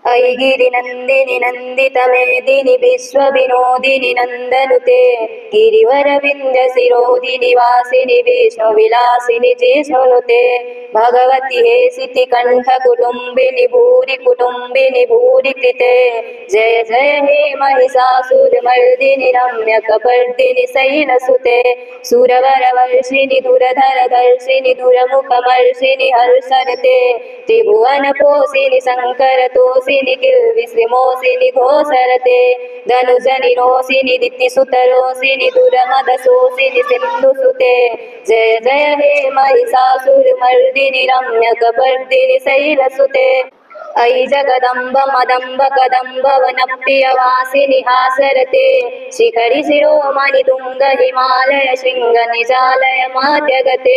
ऐगिरि नन्दिनि नन्दितमेदिनि विश्वविनोदिनि नन्दनुते गिरिवरविन्द्यशिरोदिनि वासिनि विष्णुविलासिनि जिष्णुनुते भगवति हेसिति कण्ठकुटुम्बिनि भूरि कुटुम्बिनि भूरि कृते जय जय हे महिषासुरमर्दिनि रम्यकपर्दिनि शैलसुते सुरवरवर्षिणि दुरधरदर्शिनि दुरमुखमर्षिणि हर्षरते त्रिभुवनपोषिणि शङ्करतोषिणि किल्बिषिमोषिनि घोषरते धनुजनिरोषिनि दितिसुतरोषिनि दुरमदशोषिनि सिन्धुसुते जय जय हे महिषासुरमर्दिनि रम्यकपर्दिनि शैलसुते अयि जगदम्ब मदम्ब कदम्ब वनप्रियवासिनि हासरते शिखरि शिरोमणि तुङ्ग हिमालय शृङ्ग निजालय माध्यगते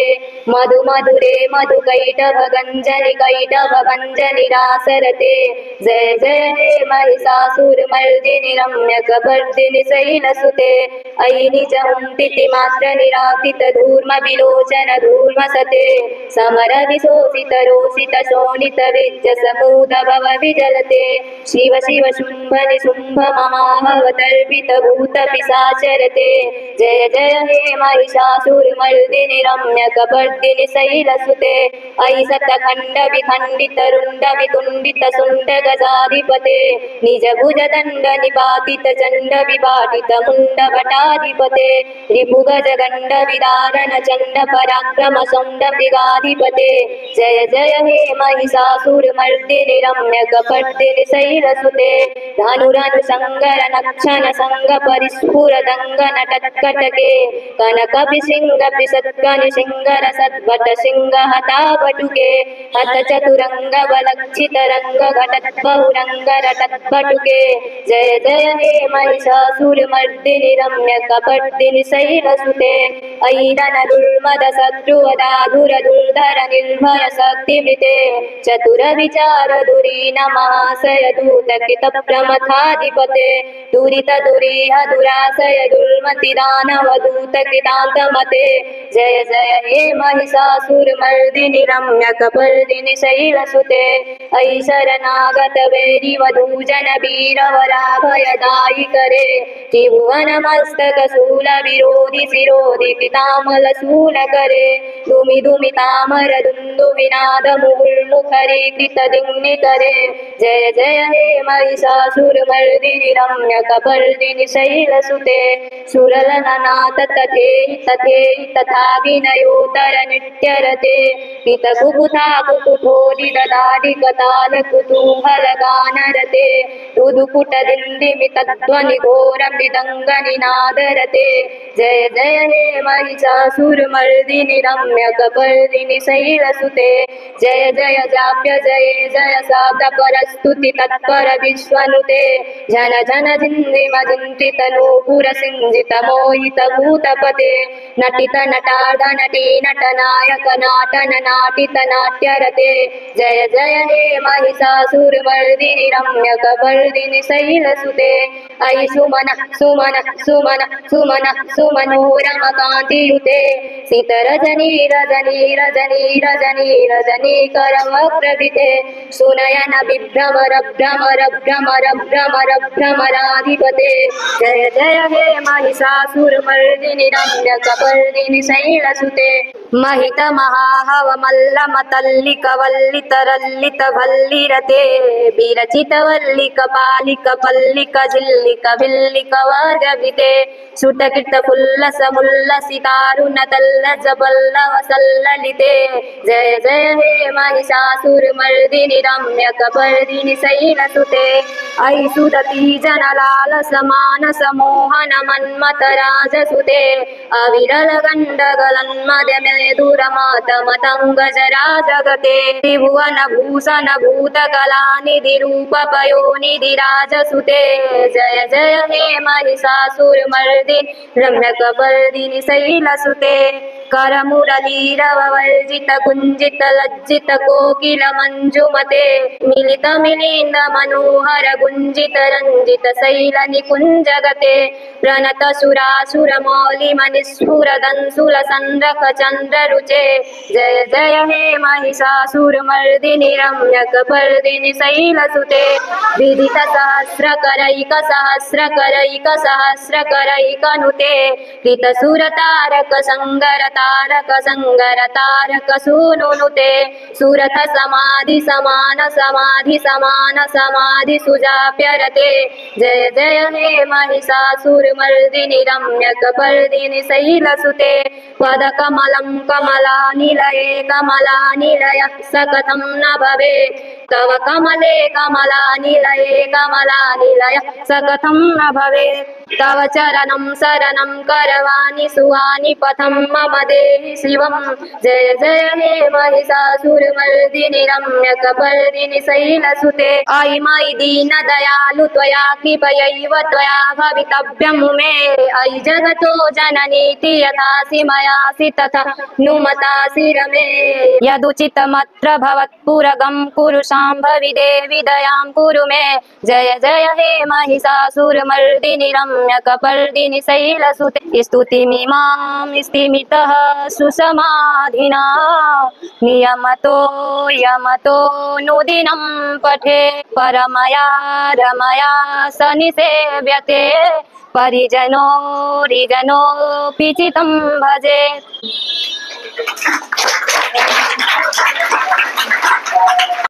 मधु मधुरे मधु कैटभ गञ्जनि कैटभ भञ्जनि रासरते जय जय हे महिषासुरमर्दिनि रम्यकपर्दिनि शैलसुते अयि निज हुंटिति मात्र निरापित धूर्म विलोचन धूर्मसते समर विशोषित रोषित शोणित विद्य समूद भव विजलते शिव शिव शुम्भ निशुम्भ ममाहवतर्पित भूत पिशाचरते जय जय हे महिषासुरमर्दिनि रम्यकपर्दिनि शैलसुते अयि सतखण्ड विखण्डित रुण्ड वितुण्डित शुण्ड गजाधिपते निज भुज दण्ड निपातित चण्ड विपाटित मुण्ड भटाधिपते रिपुगज गण्ड विदारण चण्ड पराक्रम शौण्ड मृगाधिपते जय जय हे महिषासुरमर्दिनि रम्यकपर्दिनि शैलसुते धनुरनु संगर नक्षन संग परिस्फुर दंग नटत्कटके कनक विसिंग पिसत्कनि सिंगर सद्भट सिंह हता बटुके हत चतुरंग बलक्षित रंग घटत बहुरंग रटत बटुके जय जय हे महिषासुरमर्दिनि रम्यकपर्दिनि शैलसुते ऐरन दुर्मद शत्रुवदाधुर दुर्धर निर्भय शक्तिवृते चतुर विचार दुरीन महाशय दूत कृत प्रमथाधिपते दुरित दुरीह दुराशय दुर्मति दानव दूत कृतान्तमते जय जय हे महिषासुरमर्दिनि रम्यकपर्दिनि शैलसुते अयि शरणागत वैरि वधूजन वीर वराभयदायि करे त्रिभुवन मस्तक शूल विरोधि शिरोधि कृतामल शूल करे दुमि दुमि तामर दुन्दु विनाद मुहुर्मुखरि कृत दिग्नि करे जय जय हे महिषासुरमर्दिनि रम्यकपर्दिनि शैलसुते सुरलननाथ तथेहि तथेहि तथा विनयोतर नित्यरते कृतकुकुथा कुकुथोदि ददाडि कताल कुतूहल गानरते दुदुकुट दिन्दिमि तद्ध्वनि घोर मृदङ्ग निनादरते जय जय हे महिषासुरमर्दिनि रम्यकपर्दिनि शैलसुते जय जय जाप्य जय जय शाब्द परस्तुति तत्पर विश्वनुते जन जन जिन्दिम जिन्त्रित नूपुर सिंजित मोहित भूतपते नटित नटार्ध नटी नटनायक नाटन नाटित नाट्यरते जय जय हे महिषासुरमर्दिनि रम्यकपर्दिनि शैलसुते अयि सुमन सुमन सुमन सुमन सुमनोरम कान्तियुते सीतरजनी रजनी रजनी रजनी रजनी करवप्रभिते सुनयन विभ्रमर भ्रमर भ्रमर भ्रमर भ्रमराधिपते जय जय हे महिषासुरमर्दिनि रम्यकपर्दिनि शैलसुते महित महाहव मल्ल मतल्लिक वल्लित रल्लित भल्लिरते विरचित वल्लिक पालिक पल्लिक झिल्लिक भिल्लिक वर्गभिते सुटकृत फुल्लस मुल्लसितारुण तल्लज पल्लव सल्ललिते जय जय हे महिषासुरमर्दिनि रम्यकपर्दिनि शैलसुते अयि सुदती जनलाल समान समोहन मन्मथ राजसुते अविरल गण्डगलन्मद मेदुरमात मतङ्गज राजगते त्रिभुवन भूषण भूतकलानिधि रूप पयोनिधि राजसुते जय जय हे महिषासुरमर्दिनि रम्यकपर्दिनि शैलसुते करमुरलीरववर्जित कुञ्जित लज्जित कोकिल मञ्जुमते मिलित मिलिन्द मनोहर कुञ्जित रञ्जित शैल निकुञ्जगते प्रणत सुरासुरमौलिमनिस्फुरदंसुल संरख चंद्र रुचे जय जय हे महिषासुरमर्दिनि रम्यकपर्दिनि शैलसुते विदित सहस्रकरैक कृतसुरतारक संगर तारक सूनुनुते सुरथ समाधि समान समाधि समान समाधि सुजाप्यरते जय जय हे महिषासुरमर्दिनि रम्यकपर्दिनि शैलसुते पदकमलं कमलानिलये कमलानिलयः स कथं न भवेत् तव कमले कमलानिलये कमलानिलयः स कथं न भवेत् तव चरणं शरणं करवाणि सुहानि पथं मम देहि शिवम् जय जय हे महिषासुरमर्दिनि रम्यकपर्दिनि शैलसुते अयि मयि दीन दयालु त्वया कृपयैव त्वया भवितव्यं मे अयि जगतो जननीति यथासि मयासि तथा नुमतासि रमे यदुचितमत्र भवत्पुरगं कुरु शाम्भवि देवि दयां कुरु मे जय जय हे महिषासुरमर्दिनि रम्यकपर्दिनि शैलसुते स्तुतिमिमां स्तिमितः सुसमाधिना नियमतो यमतो नुदिनं पठे परमया रमया स निसेव्यते परिजनोरिजनोऽपि चितं भजे।